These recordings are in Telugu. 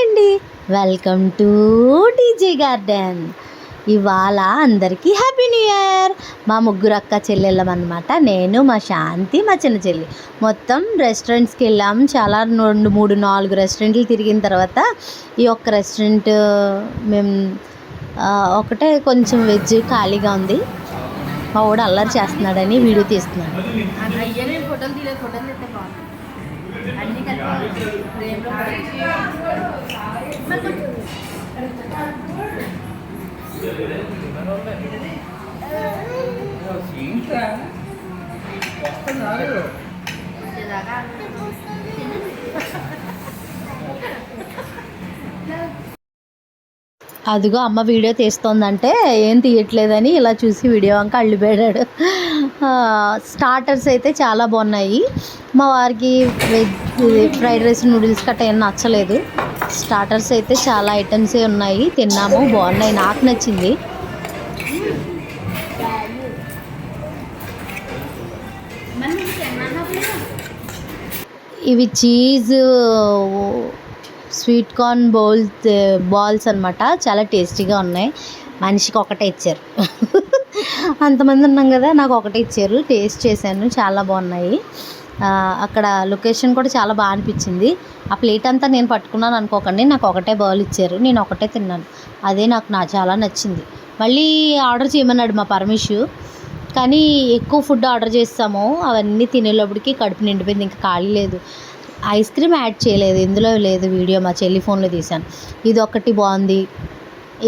అండి, వెల్కమ్ టు డీజే గార్డెన్. ఇవాళ అందరికీ హ్యాపీ న్యూ ఇయర్. మా ముగ్గురు అక్క చెల్లెళ్ళం అనమాట. నేను, మా శాంతి, మా చిన్న చెల్లి. మొత్తం రెస్టారెంట్స్కి వెళ్ళాం. చాలా 2, 3, 4 రెస్టారెంట్లు తిరిగిన తర్వాత ఈ ఒక్క రెస్టారెంట్ మేము ఒకటే కొంచెం వెజ్ ఖాళీగా ఉంది. మా వాడు అల్లరి చేస్తున్నాడని వీడియో తీస్తున్నాడు. అదిగో అమ్మ వీడియో తీస్తోందంటే ఏం తీయట్లేదని ఇలా చూసి వీడియో వంక అల్లిపోయాడు. స్టార్టర్స్ అయితే చాలా బాగున్నాయి. మా వారికి వెజ్ ఫ్రైడ్ రైస్, నూడిల్స్ గట్రా ఏం నచ్చలేదు. స్టార్టర్స్ అయితే చాలా ఐటమ్సే ఉన్నాయి. తిన్నాము, బాగున్నాయి, నాకు నచ్చింది. ఇవి చీజ్ స్వీట్ కార్న్ బాల్స్ అనమాట. చాలా టేస్టీగా ఉన్నాయి. మనిషికి ఒకటే ఇచ్చారు. అంతమంది ఉన్నాం కదా, నాకు ఒకటే ఇచ్చారు. టేస్ట్ చేశాను, చాలా బాగున్నాయి. అక్కడ లొకేషన్ కూడా చాలా బాగా అనిపించింది. ఆ ప్లేట్ అంతా నేను పట్టుకున్నాను అనుకోకండి, నాకు ఒకటే బౌల్ ఇచ్చారు. నేను ఒకటే తిన్నాను. అదే నాకు చాలా నచ్చింది. మళ్ళీ ఆర్డర్ చేయమన్నాడు మా పరమేశు, కానీ ఎక్కువ ఫుడ్ ఆర్డర్ చేస్తాము. అవన్నీ తినేలోపటికి కడుపు నిండిపోయింది, ఇంకా ఖాళీ లేదు. ఐస్ క్రీమ్ యాడ్ చేయలేదు, ఇందులో లేదు. వీడియో మా చెల్లి ఫోన్లో తీశాను. ఇది ఒకటి బాగుంది.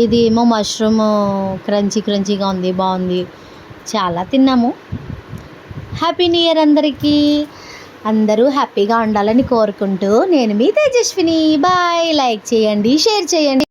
ఇది ఏమో మష్రూమ్ క్రంచీగా ఉంది, బాగుంది. చాలా తిన్నాము. హ్యాపీ న్యూ ఇయర్ అందరికీ. అందరూ హ్యాపీగా ఉండాలని కోరుకుంటూ నేను మీ తేజస్విని. బాయ్. లైక్ చేయండి, షేర్ చేయండి.